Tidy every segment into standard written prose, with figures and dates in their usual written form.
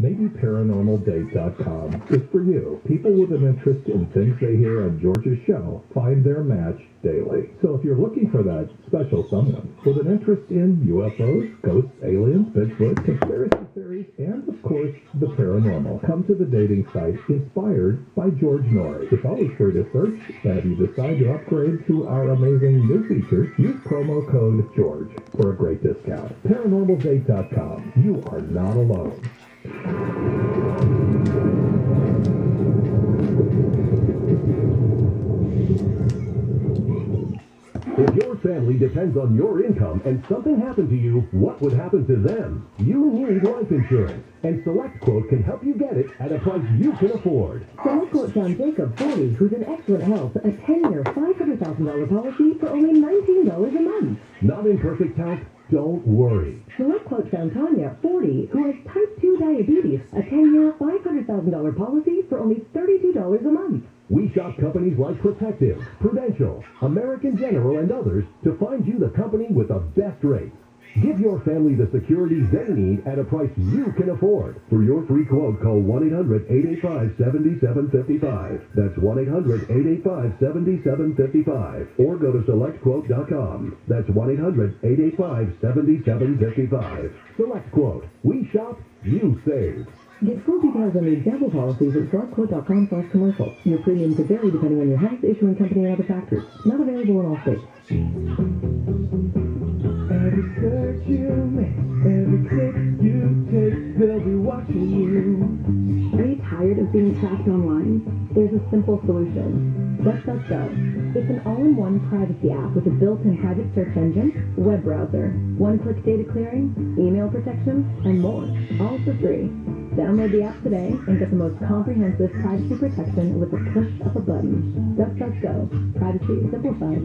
Maybe ParanormalDate.com is for you. People with an interest in things they hear on George's show find their match daily. So if you're looking for that special someone with an interest in UFOs, ghosts, aliens, Bigfoot, conspiracy theories, and of course, the paranormal, come to the dating site inspired by George Norrie. It's always free to search, and if you decide to upgrade to our amazing new features, use promo code GEORGE for a great discount. ParanormalDate.com. You are not alone. If your family depends on your income and something happened to you, what would happen to them? You need life insurance, and SelectQuote can help you get it at a price you can afford. SelectQuote found Jacob, 40, who's in excellent health, a 10-year, $500,000 policy for only $19 a month. Not in perfect health? Don't worry. SelectQuote found Tanya, 40, who has type 2 diabetes, a 10-year, $500,000 policy for only $32 a month. We shop companies like Protective, Prudential, American General, and others to find you the company with the best rates. Give your family the security they need at a price you can afford. For your free quote, call 1-800-885-7755. That's 1-800-885-7755. Or go to SelectQuote.com. That's 1-800-885-7755. SelectQuote. We shop, you save. Get full details on the example policies at SelectQuote.com/commercial. Your premium could vary depending on your health, issuing company, and other factors. Not available in all states. Every search you make, every click you take, they'll be watching you. Are you tired of being tracked online? There's a simple solution. DuckDuckGo. It's an all-in-one privacy app with a built-in private search engine, web browser, one-click data clearing, email protection, and more. All for free. Download the app today and get the most comprehensive privacy protection with the push of a button. DuckDuckGo. Privacy simplified.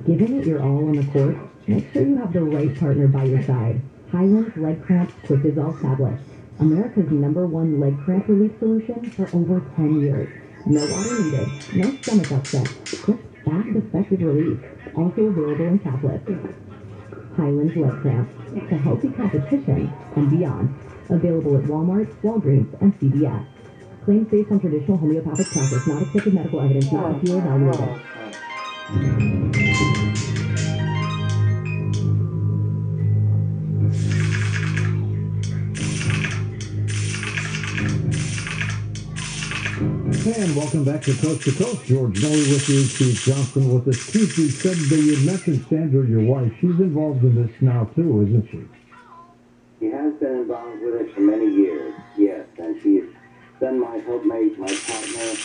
Giving it your all on the court? Make sure you have the right partner by your side. Highland's Leg Cramps Quick Dissolve Tablet. America's #1 leg cramp relief solution for over 10 years. No water needed, no stomach upset, just fast, effective relief. Also available in tablets. Highland's Leg Cramps. To healthy competition and beyond. Available at Walmart, Walgreens, and CVS. Claims based on traditional homeopathic practice, not accepted medical evidence, not FDA evaluated. And welcome back to Coast. George Norrie with you, Steve Johnson with us. Keith, you said that you mentioned Sandra, your wife. She's involved in this now, too, isn't she? She has been involved with it for many years, yes, and she's been my helpmate, my partner.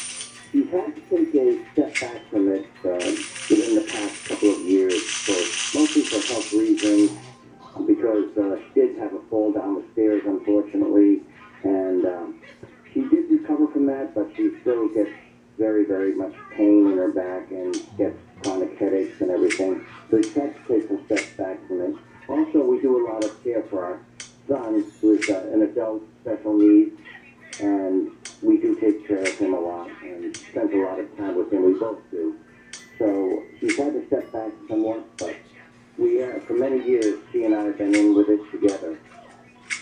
She's had to take a step back from it within the past couple of years, mostly for health reasons, because she did have a fall down the stairs, unfortunately, and she did recover from that, but she still gets very, very much pain in her back and gets chronic headaches and everything. So she's had to take some steps back from it. Also, we do a lot of care for our son, who is an adult special needs, and we do take care of him a lot and spend a lot of time with him. We both do. So she's had to step back somewhat, but for many years, she and I have been in with it together.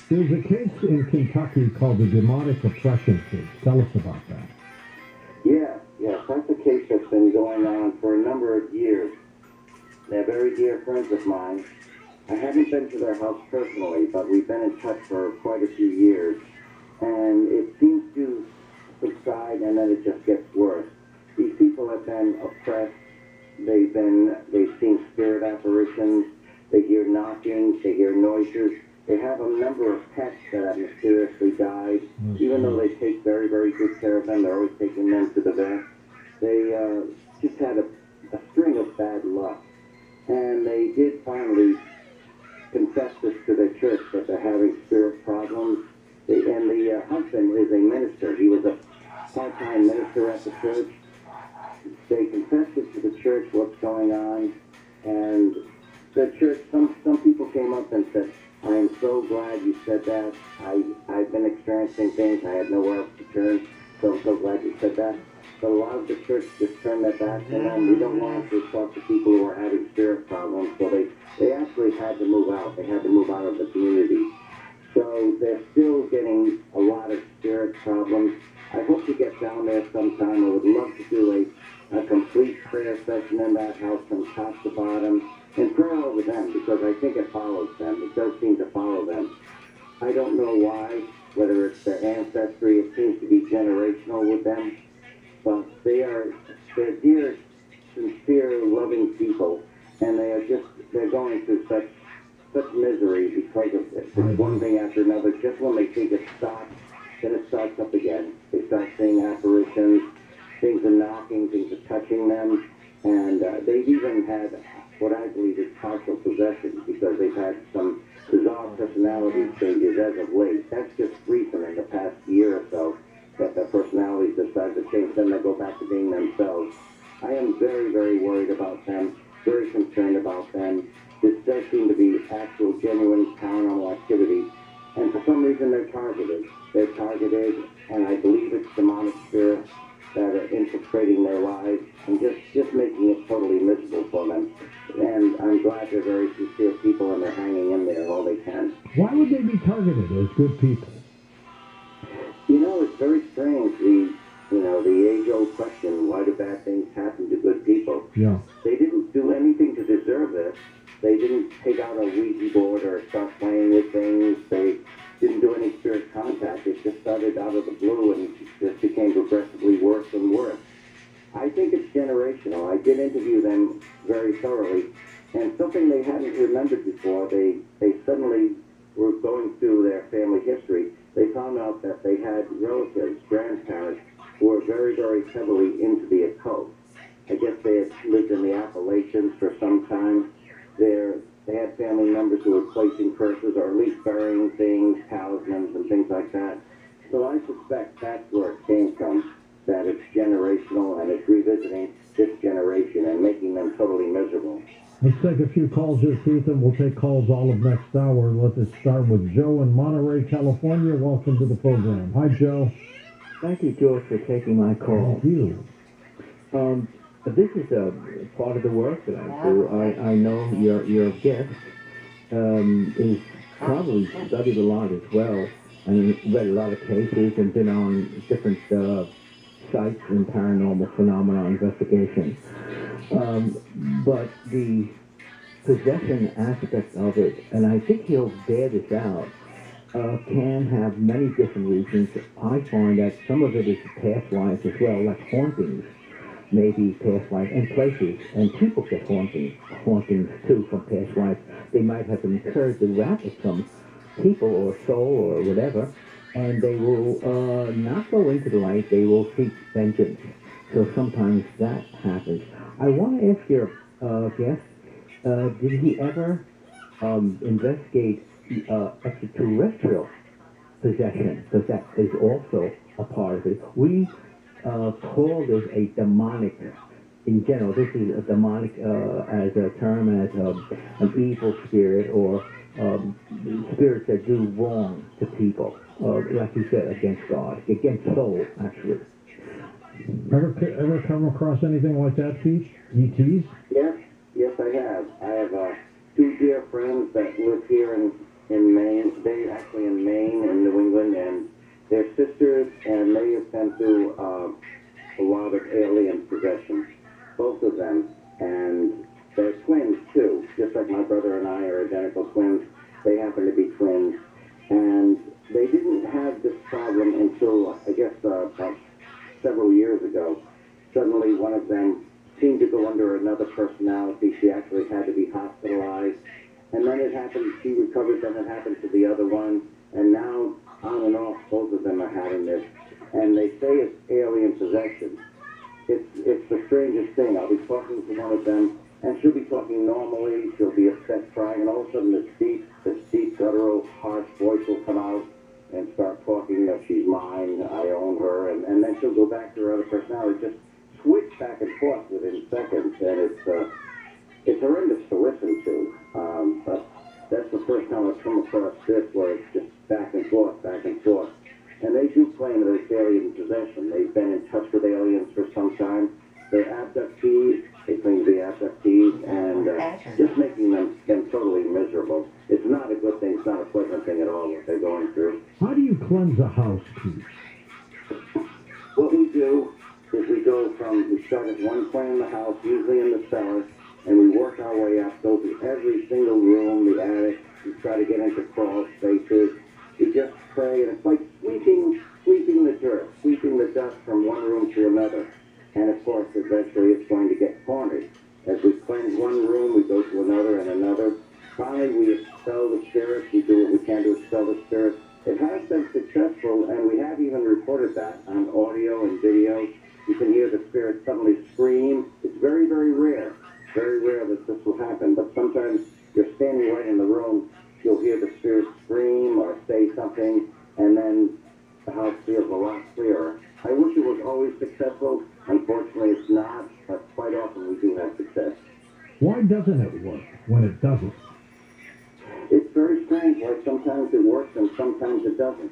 There's a case in Kentucky called the demonic oppression case. Tell us about that. Yes, that's a case that's been going on for a number of years. They're very dear friends of mine. I haven't been to their house personally, but we've been in touch for quite a few years. And it seems to subside, and then it just gets worse. These people have been oppressed. They've seen spirit apparitions. They hear knockings. They hear noises. They have a number of pets that have mysteriously died. Even though they take very, very good care of them, they're always taking them to the vet. They just had a string of bad luck. And they did finally confess this to their church, that they're having spirit problems. And the husband is a minister. He was a part-time minister at the church. They confessed it to the church, what's going on. And the church, some people came up and said, I am so glad you said that. I've been experiencing things. I had nowhere else to turn. So I'm so glad you said that. But a lot of the church just turned their backs on them. We don't want to talk to people who are having spirit problems. So they actually had to move out. They had to move out of the community. So they're still getting a lot of spirit problems. I hope to get down there sometime. I would love to do a complete prayer session in that house from top to bottom and pray over them because I think it follows them. It does seem to follow them. I don't know why, whether it's their ancestry, it seems to be generational with them, but they're dear, sincere, loving people, and they're going through such misery because of this. It's one thing after another. Just when they think it stops, then it starts up again. They start seeing apparitions, things are knocking, things are touching them, and they've even had what I believe is partial possession because they've had some bizarre personality changes as of late. That's just recent in the past year or so that their personalities decide to change. Then they go back to being themselves. I am very, very worried about them, very concerned about them. This does seem to be actual, genuine paranormal activity. And for some reason, they're targeted. They're targeted, and I believe it's demonic spirits that are infiltrating their lives and just making it totally miserable for them. And I'm glad they're very sincere people and they're hanging in there all they can. Why would they be targeted as good people? You know, it's very strange. The age-old question, why do bad things happen to good people? Yeah. They didn't do anything to deserve this. They didn't take out a Ouija board or start playing with things. They didn't do any spirit contact. It just started out of the blue and just became progressively worse and worse. I think it's generational. I did interview them very thoroughly, and something they hadn't remembered before, they suddenly were going through their family history. They found out that they had relatives, grandparents, who were very, very heavily into the occult. I guess they had lived in the Appalachians for some time. They had family members who were placing curses or at least burying things, talismans and things like that. So I suspect that's where it came from, that it's generational and it's revisiting this generation and making them totally miserable. Let's take a few calls here, Keith, and we'll take calls all of next hour. Let us start with Joe in Monterey, California. Welcome to the program. Hi, Joe. Thank you, George, for taking my call. Thank you. This is a part of the work that I do. I know your guest is probably studied a lot as well and read a lot of cases and been on different sites in paranormal phenomena investigation. But the possession aspect of it, and I think he'll bear this out, can have many different reasons. I find that some of it is past lives as well, like hauntings, maybe past lives, and places, and people get hauntings too from past lives. They might have incurred the wrath of some people or soul or whatever, and they will not go into the light, they will seek vengeance. So sometimes that happens. I want to ask your guest, did he ever investigate extraterrestrial possession? Because that is also a part of it. We call this a demonic, in general. This is a demonic as a term, as an evil spirit or spirits that do wrong to people, like you said, against God, against soul, actually. Ever come across anything like that, Pete? ETs? Yes, I have. I have two dear friends that live here in Maine. They're actually in Maine, in New England, and they're sisters, and they have been through a lot of alien possession, both of them. And they're twins, too. Just like my brother and I are identical twins, they happen to be twins. And they didn't have this problem until, I guess, about several years ago. Suddenly, one of them seemed to go under another personality. She actually had to be hospitalized. And then it happened, she recovered, then it happened to the other one. And now, on and off, both of them are having this. And they say it's alien possession. It's the strangest thing. I'll be talking to one of them, and she'll be talking normally. She'll be upset, crying, and all of a sudden this deep, guttural, harsh voice will come out and start talking that she's mine, I own her, and then she'll go back to her other personality. Just switch back and forth within seconds, and it's horrendous to listen to. But that's the first time I've come across this, where it's just back and forth, back and forth. And they do claim that it's alien possession. They've been in touch with aliens for some time. They're abductees. They claim to be abductees, and just making them totally miserable. It's not a good thing. It's not a pleasant thing at all what they're going through. cleanse a house, Keith? What we do is we start at one point in the house, usually in the cellar, and we work our way up, go through every single room, the attic, we try to get into crawl spaces. We just pray, and it's like sweeping the dirt, sweeping the dust from one room to another. And of course, eventually it's going to get cornered. As we cleanse one room, we go to another and another. Finally, we expel the spirits. We do what we can to expel the spirits. It has been successful, and we have even reported that on audio and video. You can hear the spirits suddenly scream. It's very, very rare that this will happen, but sometimes you're standing right in the room, you'll hear the spirits scream or say something, and then the house feels a lot clearer. I wish it was always successful. Unfortunately, it's not, but quite often we do have success. Why doesn't it work when it doesn't? It's very strange, like sometimes it works and sometimes it doesn't.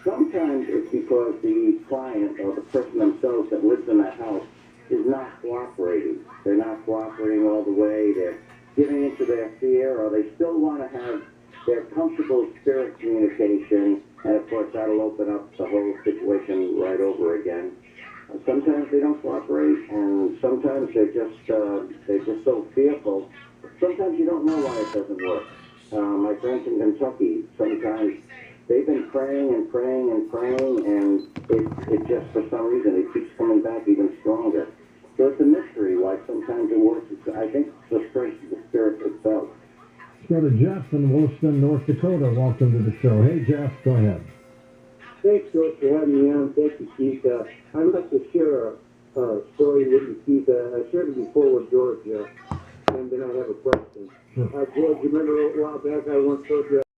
Sometimes it's because the client or the person themselves that lives in that house is not cooperating. They're not cooperating all the way. They're giving into their fear, or they still want to have their comfortable spirit communication, and of course that'll open up the whole situation right over again. Sometimes they don't cooperate, and sometimes they're just so fearful. Sometimes you don't know why it doesn't work. My friends in Kentucky, sometimes they've been praying and praying and praying, and it just, for some reason, it keeps coming back even stronger. So it's a mystery why sometimes it works. I think it's the strength of the spirit itself. Let's go to Jeff in Williston, North Dakota. Welcome to the show. Hey, Jeff, go ahead. Thanks, George, for having me on. Thank you, Keith. I'd like to share a story with you, Keith. I shared it before with George, and then I have a question. Sure. George, you remember a while back I once told you